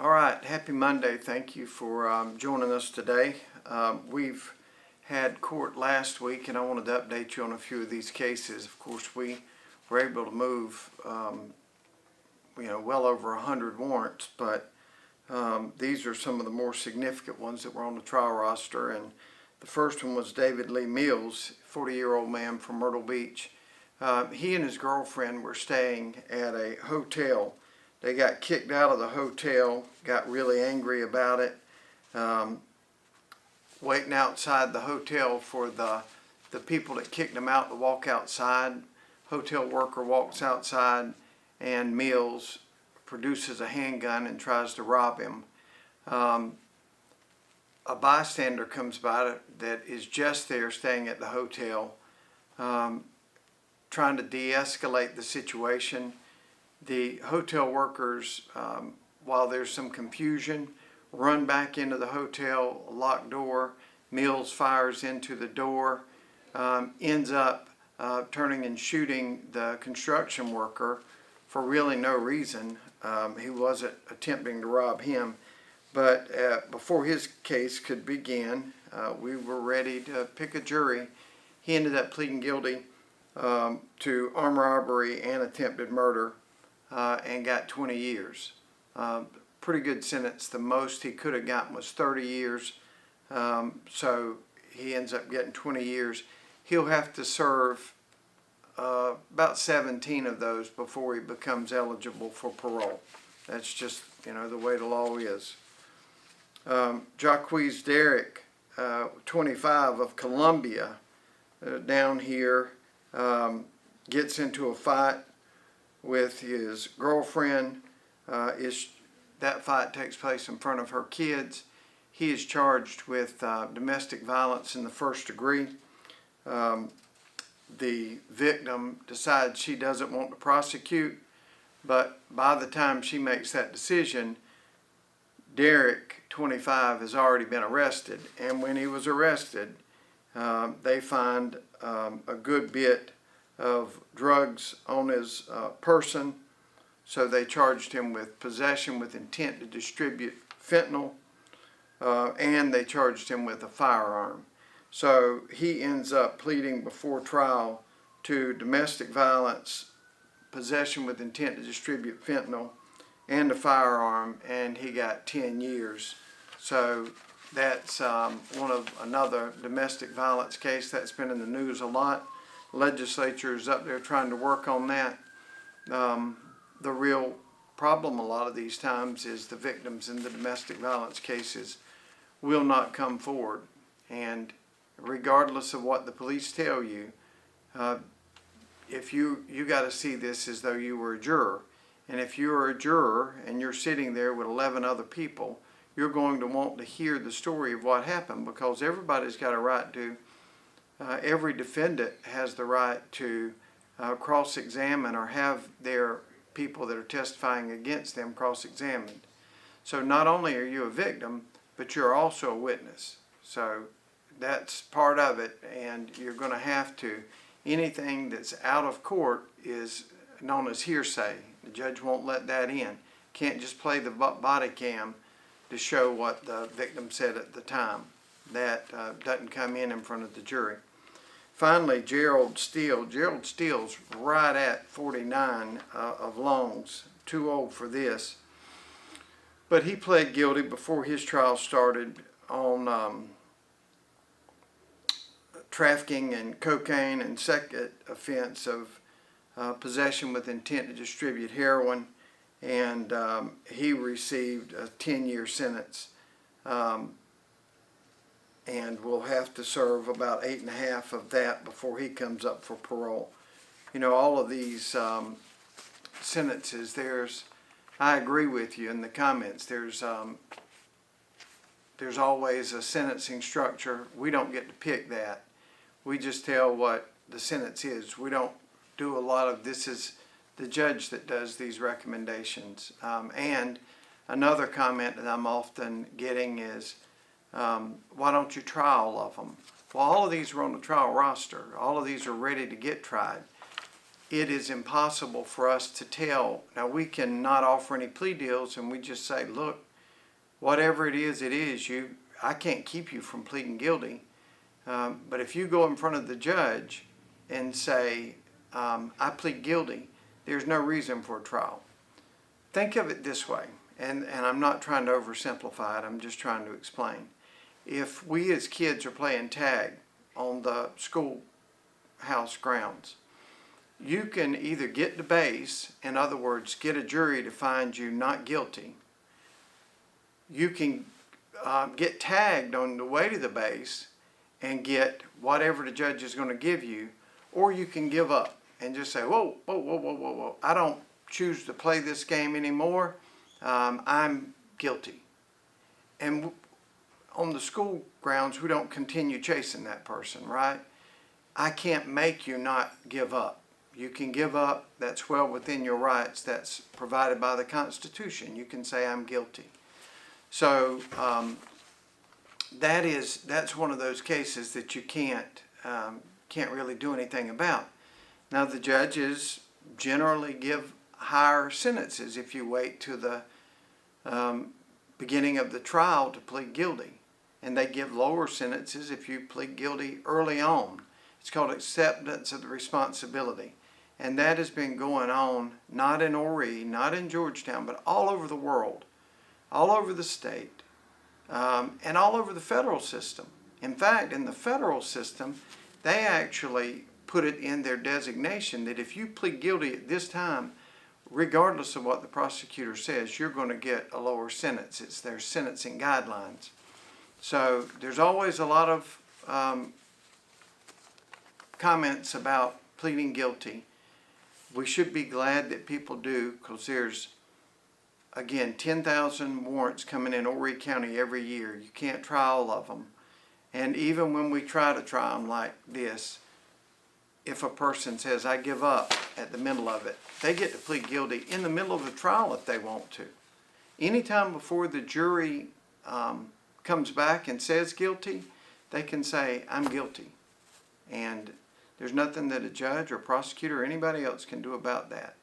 All right, happy Monday. Thank you for joining us today. We've had court last week, and I wanted to update you on a few of these cases. Of course, we were able to move, well over 100 warrants, but these are some of the more significant ones that were on the trial roster. And the first one was David Lee Mills, 40-year-old man from Myrtle Beach. He and his girlfriend were staying at a hotel. They got kicked out of the hotel, got really angry about it, waiting outside the hotel for the people that kicked them out to walk outside. Hotel worker walks outside, and Mills produces a handgun and tries to rob him. A bystander comes by that is just there staying at the hotel, trying to de-escalate the situation. The hotel workers, while there's some confusion, run back into the hotel, locked door. Mills fires into the door, ends up turning and shooting the construction worker for really no reason. He wasn't attempting to rob him. But before his case could begin, we were ready to pick a jury. He ended up pleading guilty to armed robbery and attempted murder. And got 20 years. Pretty good sentence. The most he could have gotten was 30 years. So he ends up getting 20 years. He'll have to serve about 17 of those before he becomes eligible for parole. That's just, the way the law is. Jacquez Derrick, 25, of Columbia, down here, gets into a fight with his girlfriend. That fight takes place in front of her kids. He is charged with domestic violence in the first degree. The victim decides she doesn't want to prosecute, but by the time she makes that decision, Derrick, 25, has already been arrested. And when he was arrested, they find a good bit of drugs on his person, so they charged him with possession with intent to distribute fentanyl, and they charged him with a firearm. So he ends up pleading before trial to domestic violence, possession with intent to distribute fentanyl, and a firearm, and he got 10 years. So that's another domestic violence case that's been in the news a lot. Legislature is up there trying to work on that. The real problem a lot of these times is the victims in the domestic violence cases will not come forward. And regardless of what the police tell you, if you got to see this as though you were a juror. And if you're a juror and you're sitting there with 11 other people, you're going to want to hear the story of what happened, because everybody's got a right to every defendant has the right to cross-examine or have their people that are testifying against them cross-examined. So not only are you a victim, but you're also a witness. So that's part of it, and you're going to have to, anything that's out of court is known as hearsay. The judge won't let that in. Can't just play the body cam to show what the victim said at the time. That doesn't come in front of the jury. Finally, Gerald Steele. Gerald Steele's right at 49 of longs, too old for this. But he pled guilty before his trial started on trafficking in cocaine and second offense of possession with intent to distribute heroin, and he received a 10-year sentence. And will have to serve about 8.5 of that before he comes up for parole. All of these sentences, I agree with you in the comments, there's always a sentencing structure. We don't get to pick that. We just tell what the sentence is. We don't do a lot of, this is the judge that does these recommendations. And another comment that I'm often getting is, why don't you try all of them? Well, all of these are on the trial roster. All of these are ready to get tried. It is impossible for us to tell. Now, we can not offer any plea deals, and we just say, look, whatever it is, I can't keep you from pleading guilty. But if you go in front of the judge and say, I plead guilty, there's no reason for a trial. Think of it this way, and I'm not trying to oversimplify it, I'm just trying to explain. If we as kids are playing tag on the schoolhouse grounds, you can either get the base, in other words, get a jury to find you not guilty. You can get tagged on the way to the base and get whatever the judge is going to give you, or you can give up and just say, whoa, whoa, whoa, whoa, whoa, whoa. I don't choose to play this game anymore. I'm guilty. And on the school grounds, we don't continue chasing that person, right? I can't make you not give up. You can give up. That's well within your rights. That's provided by the Constitution. You can say, I'm guilty. So that's one of those cases that you can't really do anything about. Now, the judges generally give higher sentences if you wait to the beginning of the trial to plead guilty, and they give lower sentences if you plead guilty early on. It's called acceptance of the responsibility, and that has been going on not in Horry, not in Georgetown, but all over the world, all over the state, and all over the federal system. In fact, in the federal system, they actually put it in their designation that if you plead guilty at this time, regardless of what the prosecutor says, you're going to get a lower sentence. It's their sentencing guidelines. So there's always a lot of comments about pleading guilty. We should be glad that people do, because there's, again, 10,000 warrants coming in Horry County every year. You can't try all of them. And even when we try to try them like this, if a person says, I give up at the middle of it, they get to plead guilty in the middle of the trial if they want to. Anytime before the jury comes back and says guilty, they can say, I'm guilty. And there's nothing that a judge or prosecutor or anybody else can do about that.